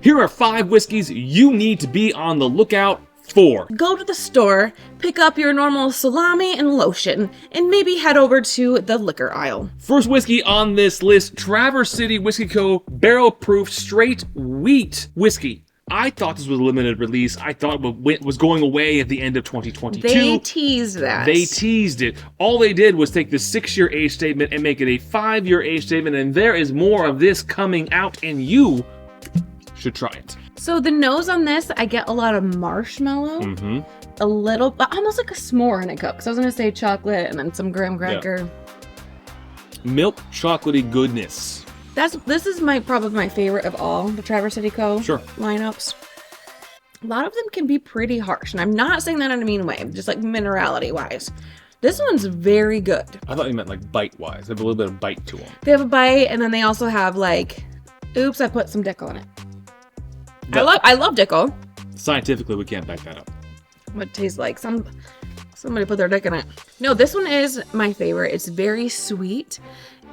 Here are 5 whiskeys you need to be on the lookout for. Go to the store, pick up your normal salami and lotion, and maybe head over to the liquor aisle. First whiskey on this list, Traverse City Whiskey Co. Barrel Proof Straight Wheat Whiskey. I thought this was a limited release. I thought it was going away at the end of 2022. They teased that. They teased it. All they did was take the 6-year age statement and make it a 5-year age statement, and there is more of this coming out, and you should try it. So the nose on this, I get a lot of marshmallow, a little, almost like a s'more in a cup. Because I was gonna say chocolate and then some graham cracker. Yeah. Milk chocolatey goodness. This is probably my favorite of all the Traverse City Co. lineups. A lot of them can be pretty harsh, and I'm not saying that in a mean way, just like minerality wise. This one's very good. I thought you meant like bite wise. They have a little bit of bite to them. They have a bite, and then they also have like, oops, I put some Dickel in it. I love Dickel. Scientifically, we can't back that up. What it tastes like. Somebody put their dick in it. No, this one is my favorite. It's very sweet.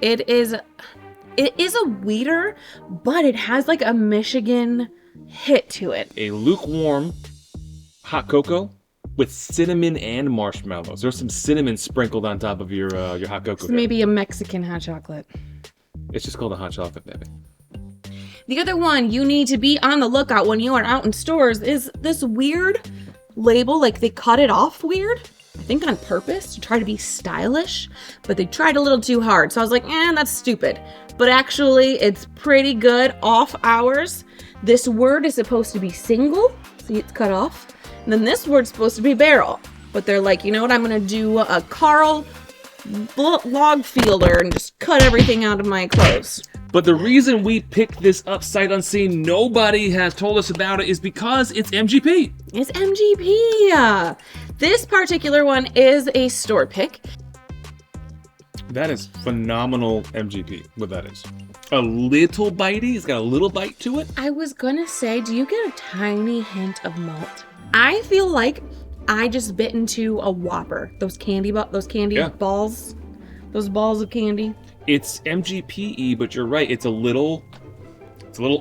It is a wheater, but it has like a Michigan hit to it. A lukewarm hot cocoa with cinnamon and marshmallows. There's some cinnamon sprinkled on top of your hot cocoa. So maybe a Mexican hot chocolate. It's just called a hot chocolate, baby. The other one you need to be on the lookout when you are out in stores is this weird label. Like they cut it off weird. I think on purpose to try to be stylish, but they tried a little too hard. So I was like, that's stupid. But actually, it's pretty good. Off hours. This word is supposed to be single. See, it's cut off. And then this word's supposed to be barrel. But they're like, you know what? I'm going to do a Carl log fielder and just cut everything out of my clothes. But the reason we picked this up sight unseen, nobody has told us about it, is because it's MGP. It's MGP. This particular one is a store pick. That is phenomenal MGP, what that is. A little bitey, it's got a little bite to it. I was gonna say, do you get a tiny hint of malt? I feel like I just bit into a Whopper. Those candy balls. Those balls of candy. It's MGP-y, but you're right. It's a little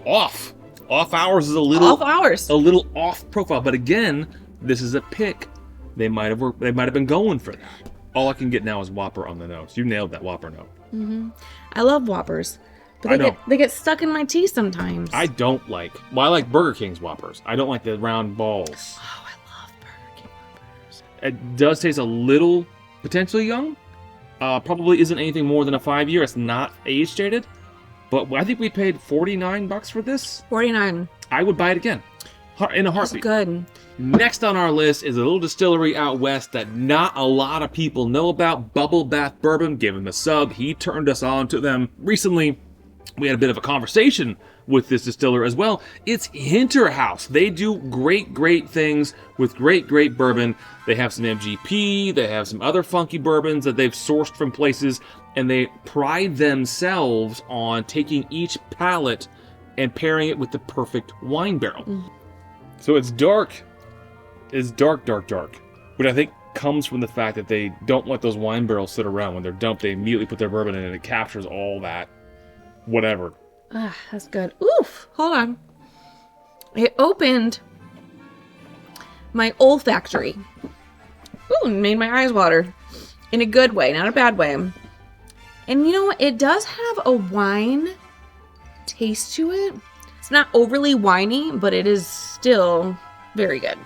off. Off hours is a little off profile. But again, this is a pick. They might have been going for that. All I can get now is Whopper on the nose. You nailed that Whopper note. Mm-hmm. I love Whoppers, but they get stuck in my teeth sometimes. I like Burger King's Whoppers. I don't like the round balls. Oh, I love Burger King Whoppers. It does taste a little potentially young. Probably isn't anything more than a 5-year. It's not age stated, but I think we paid $49 for this. $49. I would buy it again, in a heartbeat. That's good. Next on our list is a little distillery out west that not a lot of people know about. Bubble Bath Bourbon. Give him a sub. He turned us on to them recently. We had a bit of a conversation with this distiller as well. It's Hinter House. They do great things with great bourbon. They have some MGP. They have some other funky bourbons that they've sourced from places, and they pride themselves on taking each palate and pairing it with the perfect wine barrel. So it's dark. It's dark, which I think comes from the fact that they don't let those wine barrels sit around. When they're dumped, they immediately put their bourbon in, and it captures all that whatever. That's good. Oof, hold on. It opened my olfactory. Ooh, made my eyes water. In a good way, not a bad way. And you know what? It does have a wine taste to it. It's not overly winey, but it is still very good.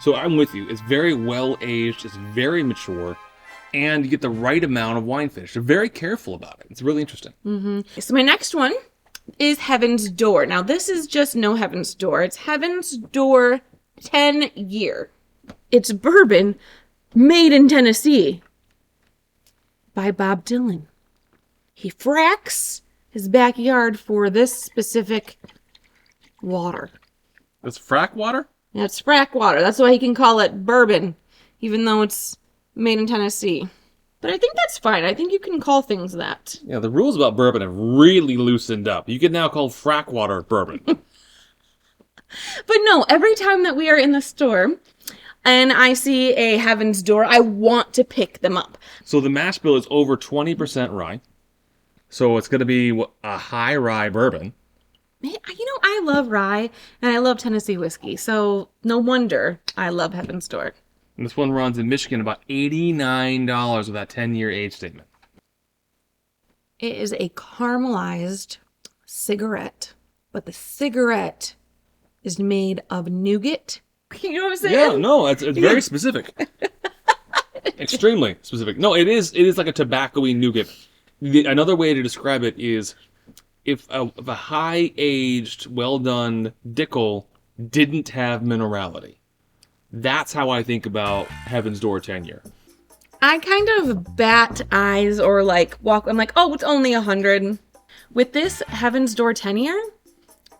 So I'm with you. It's very well aged. It's very mature. And you get the right amount of wine finish. They're very careful about it. It's really interesting. Mm-hmm. So my next one is Heaven's Door. Now, this is just no Heaven's Door. It's Heaven's Door 10-year. It's bourbon made in Tennessee by Bob Dylan. He fracks his backyard for this specific water. It's frack water? Yeah, it's frack water. That's why he can call it bourbon, even though it's made in Tennessee. But I think that's fine. I think you can call things that. Yeah, the rules about bourbon have really loosened up. You can now call frack water bourbon. But no, every time that we are in the store and I see a Heaven's Door, I want to pick them up. So the mash bill is over 20% rye. So it's going to be a high rye bourbon. I love rye and I love Tennessee whiskey, so no wonder I love Heaven's Door. And this one runs in Michigan about $89 with that 10-year age statement. It is a caramelized cigarette, but the cigarette is made of nougat. You know what I'm saying? Yeah, no, it's very specific. Extremely specific. No, it is like a tobacco-y nougat. Another way to describe it is if a high-aged, well-done Dickel didn't have minerality. That's how I think about Heaven's Door 10-year. I kind of bat eyes or like walk. I'm like, oh, it's only 100. With this Heaven's Door 10-year,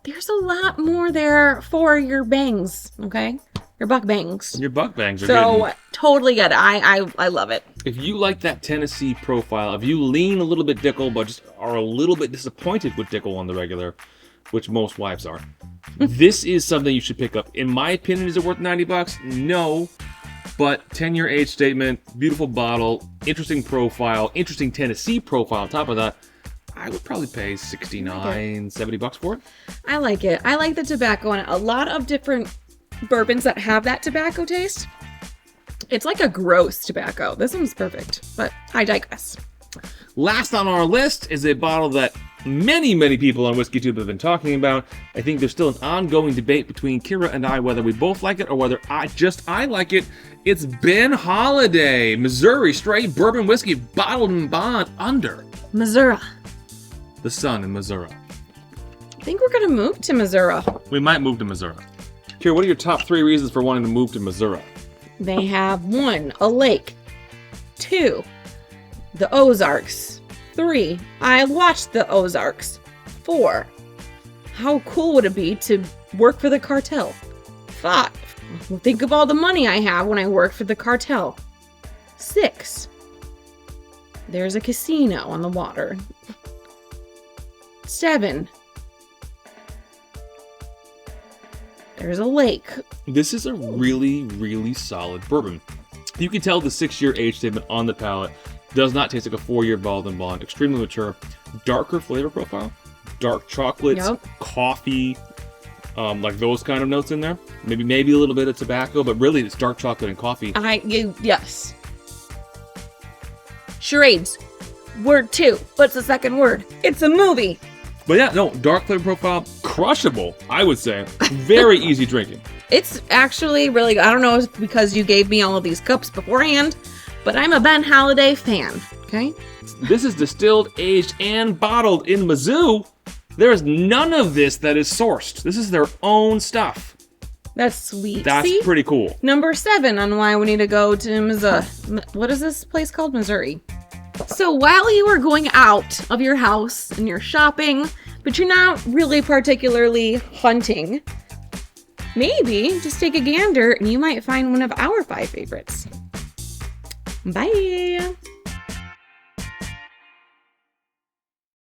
there's a lot more there for your bangs, okay? Your buck bangs. Your buck bangs are so totally get it. I love it. If you like that Tennessee profile, if you lean a little bit Dickel, but just are a little bit disappointed with Dickel on the regular, which most wives are, this is something you should pick up. In my opinion, is it worth $90? No. But 10-year age statement, beautiful bottle, interesting profile, interesting Tennessee profile on top of that. I would probably pay $69, $70 for it. I like it. I like the tobacco in it. A lot of different bourbons that have that tobacco taste. It's like a gross tobacco. This one's perfect, but I digress. Last on our list is a bottle that many people on WhiskeyTube have been talking about. I think there's still an ongoing debate between Kira and I whether we both like it or whether I like it. It's Ben Holiday, Missouri straight bourbon whiskey, bottled in bond under Missouri. The sun in Missouri. I think we're going to move to Missouri. We might move to Missouri. Kira, what are your top 3 reasons for wanting to move to Missouri? They have 1, a lake. 2, the Ozarks. 3, I watched the Ozarks. 4, how cool would it be to work for the cartel? 5, think of all the money I have when I work for the cartel. 6, there's a casino on the water. 7, there's a lake. This is a really solid bourbon. You can tell the 6-year age statement on the palate. Does not taste like a 4-year bottled in bond. Extremely mature. Darker flavor profile. Dark chocolates, coffee, like those kind of notes in there. Maybe a little bit of tobacco, but really it's dark chocolate and coffee. Yes. Charades. Word 2. What's the second word? It's a movie. But yeah, no, dark flavor profile, crushable, I would say. Very easy drinking. It's actually really good. I don't know if it's because you gave me all of these cups beforehand, but I'm a Ben Holiday fan, okay? This is distilled, aged, and bottled in Mizzou. There is none of this that is sourced. This is their own stuff. That's sweet. That's pretty cool. Number 7 on why we need to go to Missouri. What is this place called? Missouri. So while you are going out of your house and you're shopping, but you're not really particularly hunting, maybe just take a gander and you might find one of our 5 favorites. Bye.